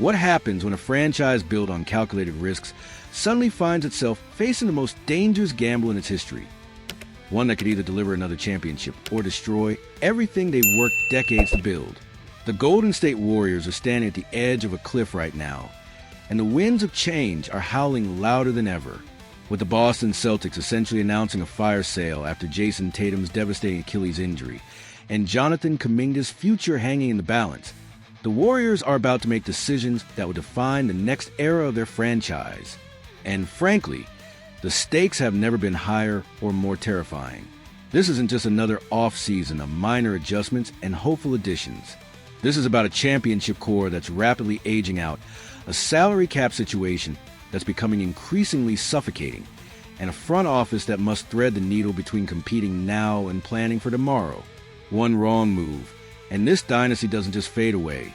What happens when a franchise built on calculated risks suddenly finds itself facing the most dangerous gamble in its history? One that could either deliver another championship or destroy everything they've worked decades to build. The Golden State Warriors are standing at the edge of a cliff right now, and the winds of change are howling louder than ever, with the Boston Celtics essentially announcing a fire sale after Jason Tatum's devastating Achilles injury, and Jonathan Kuminga's future hanging in the balance. The Warriors are about to make decisions that will define the next era of their franchise. And frankly, the stakes have never been higher or more terrifying. This isn't just another off-season of minor adjustments and hopeful additions. This is about a championship core that's rapidly aging out, a salary cap situation that's becoming increasingly suffocating, and a front office that must thread the needle between competing now and planning for tomorrow. One wrong move, and this dynasty doesn't just fade away.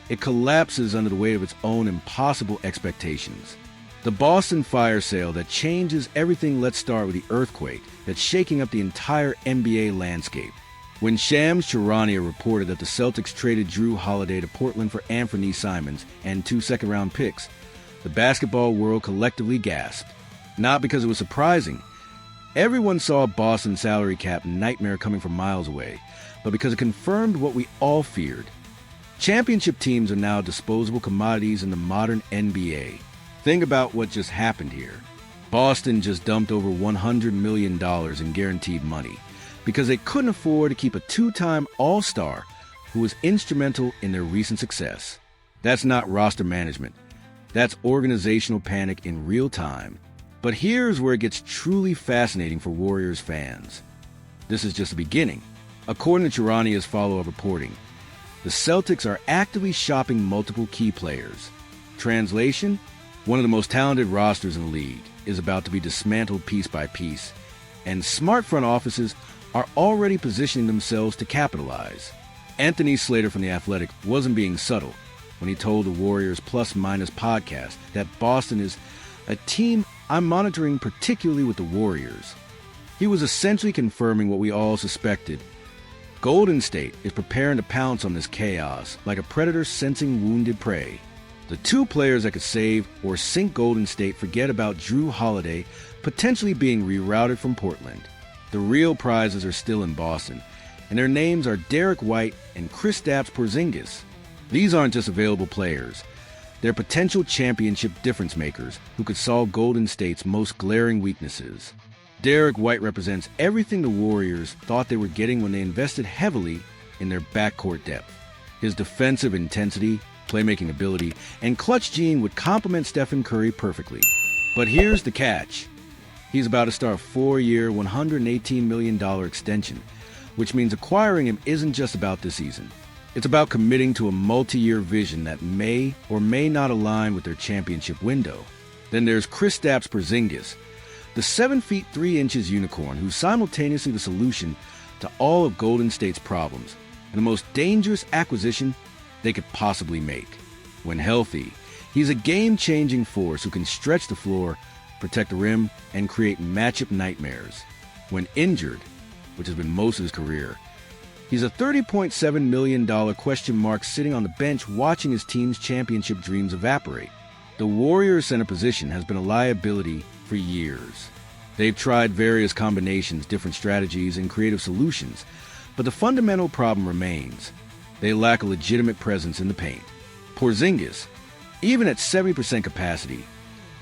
It collapses under the weight of its own impossible expectations. The Boston fire sale that changes everything. Let's start with the earthquake that's shaking up the entire NBA landscape. When Shams Charania reported that the Celtics traded Jrue Holiday to Portland for Anthony Simons and 2 second-round picks, the basketball world collectively gasped. Not because it was surprising. Everyone saw Boston's salary cap nightmare coming from miles away, but because it confirmed what we all feared. Championship teams are now disposable commodities in the modern NBA. Think about what just happened here. Boston just dumped over $100 million in guaranteed money because they couldn't afford to keep a 2-time All-Star who was instrumental in their recent success. That's not roster management. That's organizational panic in real time. But here's where it gets truly fascinating for Warriors fans. This is just the beginning. According to Charania's follow-up reporting, the Celtics are actively shopping multiple key players. Translation: one of the most talented rosters in the league is about to be dismantled piece by piece, and smart front offices are already positioning themselves to capitalize. Anthony Slater from The Athletic wasn't being subtle when he told the Warriors Plus Minus podcast that Boston is a team I'm monitoring particularly with the Warriors. He was essentially confirming what we all suspected. Golden State is preparing to pounce on this chaos like a predator sensing wounded prey. The 2 players that could save or sink Golden State forget about Jrue Holiday potentially being rerouted from Portland. The real prizes are still in Boston, and their names are Derrick White and Kristaps Porzingis. These aren't just available players. They're potential championship difference makers who could solve Golden State's most glaring weaknesses. Derrick White represents everything the Warriors thought they were getting when they invested heavily in their backcourt depth. His defensive intensity, playmaking ability, and clutch gene would complement Stephen Curry perfectly. But here's the catch. He's about to start a 4-year, $118 million extension, which means acquiring him isn't just about this season. It's about committing to a multi-year vision that may or may not align with their championship window. Then there's Kristaps Porzingis, the 7 feet 3 inches unicorn who's simultaneously the solution to all of Golden State's problems and the most dangerous acquisition they could possibly make. When healthy, he's a game-changing force who can stretch the floor, protect the rim, and create matchup nightmares. When injured, which has been most of his career, he's a $30.7 million question mark sitting on the bench watching his team's championship dreams evaporate. The Warriors' center position has been a liability for years. They've tried various combinations, different strategies, and creative solutions, but the fundamental problem remains. They lack a legitimate presence in the paint. Porzingis, even at 70% capacity,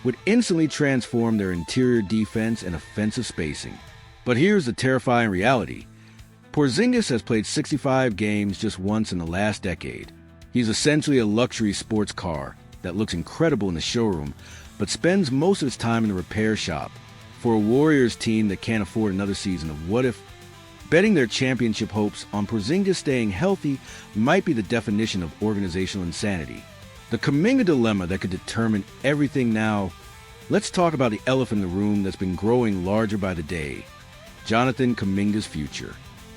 would instantly transform their interior defense and offensive spacing. But here's the terrifying reality. Porzingis has played 65 games just once in the last decade. He's essentially a luxury sports car that looks incredible in the showroom, but spends most of his time in the repair shop. For a Warriors team that can't afford another season of what if, betting their championship hopes on Porzingis staying healthy might be the definition of organizational insanity. The Kuminga dilemma that could determine everything now. Let's talk about the elephant in the room that's been growing larger by the day. Jonathan Kuminga's future.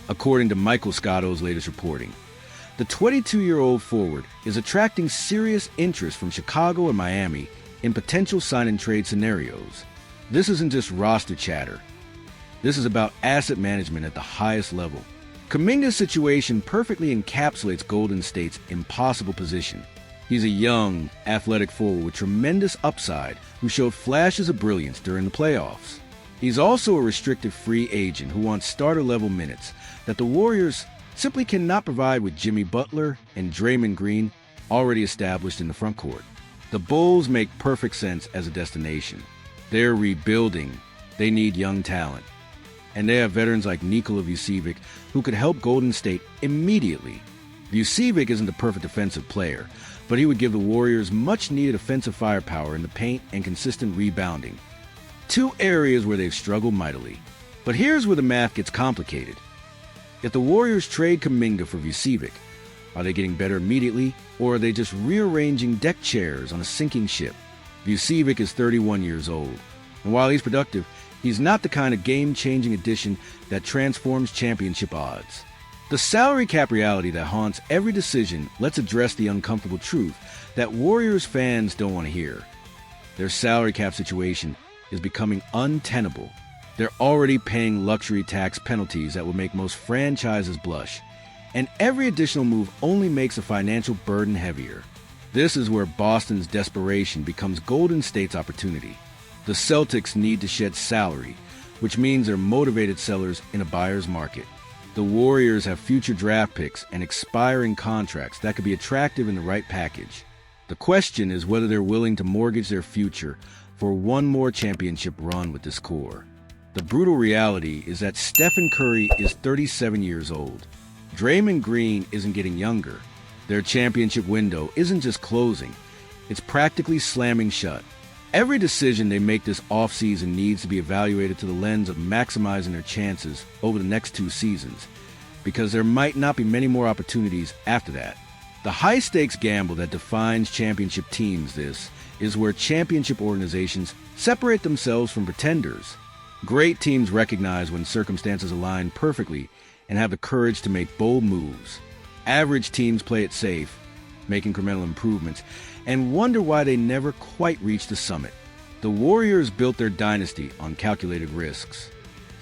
According to Michael Scotto's latest reporting, the 22-year-old forward is attracting serious interest from Chicago and Miami in potential sign-and-trade scenarios. This isn't just roster chatter. This is about asset management at the highest level. Kuminga's situation perfectly encapsulates Golden State's impossible position. He's a young, athletic forward with tremendous upside who showed flashes of brilliance during the playoffs. He's also a restricted free agent who wants starter-level minutes that the Warriors simply cannot provide with Jimmy Butler and Draymond Green already established in the frontcourt. The Bulls make perfect sense as a destination. They're rebuilding. They need young talent. And they have veterans like Nikola Vucevic who could help Golden State immediately. Vucevic isn't the perfect defensive player, but he would give the Warriors much-needed offensive firepower in the paint and consistent rebounding. Two areas where they've struggled mightily. But here's where the math gets complicated. If the Warriors trade Kuminga for Vucevic, are they getting better immediately, or are they just rearranging deck chairs on a sinking ship? Vucevic is 31 years old, and while he's productive, he's not the kind of game-changing addition that transforms championship odds. The salary cap reality that haunts every decision lets address the uncomfortable truth that Warriors fans don't want to hear. Their salary cap situation is becoming untenable. They're already paying luxury tax penalties that will make most franchises blush, and every additional move only makes a financial burden heavier. This is where Boston's desperation becomes Golden State's opportunity. The Celtics need to shed salary, which means they're motivated sellers in a buyer's market. The Warriors have future draft picks and expiring contracts that could be attractive in the right package. The question is whether they're willing to mortgage their future for one more championship run with this core. The brutal reality is that Stephen Curry is 37 years old. Draymond Green isn't getting younger. Their championship window isn't just closing, it's practically slamming shut. Every decision they make this offseason needs to be evaluated through the lens of maximizing their chances over the next 2 seasons, because there might not be many more opportunities after that. The high-stakes gamble that defines championship teams is where championship organizations separate themselves from pretenders. Great teams recognize when circumstances align perfectly and have the courage to make bold moves. Average teams play it safe, make incremental improvements, and wonder why they never quite reach the summit. The Warriors built their dynasty on calculated risks.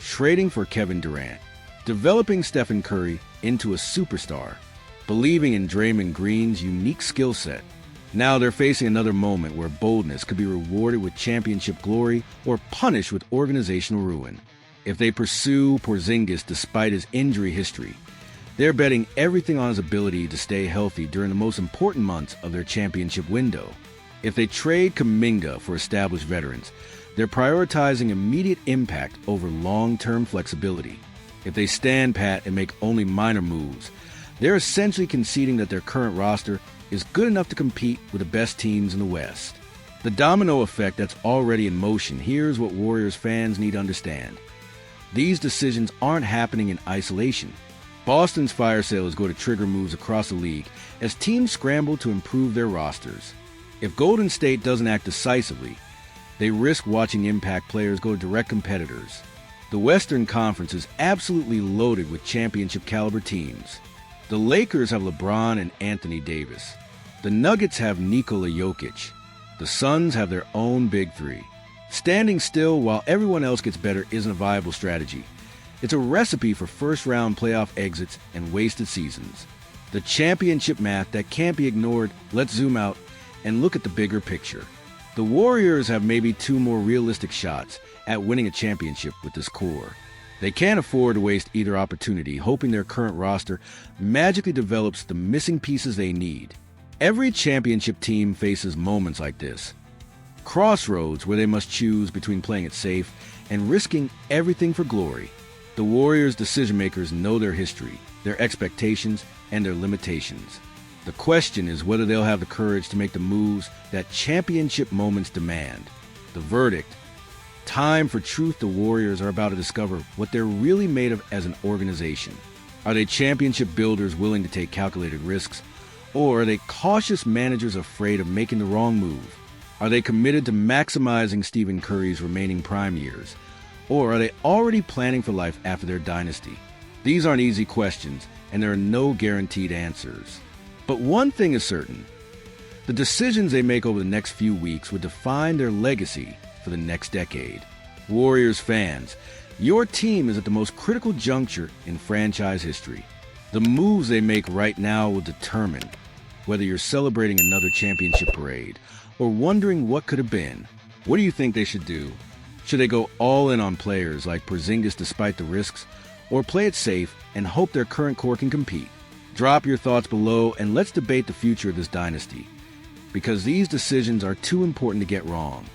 Trading for Kevin Durant, developing Stephen Curry into a superstar, believing in Draymond Green's unique skill set. Now they're facing another moment where boldness could be rewarded with championship glory or punished with organizational ruin. If they pursue Porzingis despite his injury history, they're betting everything on his ability to stay healthy during the most important months of their championship window. If they trade Kuminga for established veterans, they're prioritizing immediate impact over long-term flexibility. If they stand pat and make only minor moves, they're essentially conceding that their current roster is good enough to compete with the best teams in the West. The domino effect that's already in motion, here's what Warriors fans need to understand. These decisions aren't happening in isolation. Boston's fire sale is going to trigger moves across the league as teams scramble to improve their rosters. If Golden State doesn't act decisively, they risk watching impact players go to direct competitors. The Western Conference is absolutely loaded with championship-caliber teams. The Lakers have LeBron and Anthony Davis. The Nuggets have Nikola Jokic. The Suns have their own big three. Standing still while everyone else gets better isn't a viable strategy. It's a recipe for first-round playoff exits and wasted seasons. The championship math that can't be ignored. Let's zoom out and look at the bigger picture. The Warriors have maybe 2 more realistic shots at winning a championship with this core. They can't afford to waste either opportunity, hoping their current roster magically develops the missing pieces they need. Every championship team faces moments like this. Crossroads where they must choose between playing it safe and risking everything for glory. The Warriors' decision-makers know their history, their expectations, and their limitations. The question is whether they'll have the courage to make the moves that championship moments demand. The verdict: time for truth. The Warriors are about to discover what they're really made of as an organization. Are they championship builders willing to take calculated risks, or are they cautious managers afraid of making the wrong move? Are they committed to maximizing Stephen Curry's remaining prime years, or are they already planning for life after their dynasty? These aren't easy questions, and there are no guaranteed answers. But one thing is certain: the decisions they make over the next few weeks would define their legacy for the next decade. Warriors fans, your team is at the most critical juncture in franchise history. The moves they make right now will determine Whether you're celebrating another championship parade or wondering what could have been, what do you think they should do? Should they go all in on players like Porzingis despite the risks, or play it safe and hope their current core can compete? Drop your thoughts below and let's debate the future of this dynasty, because these decisions are too important to get wrong.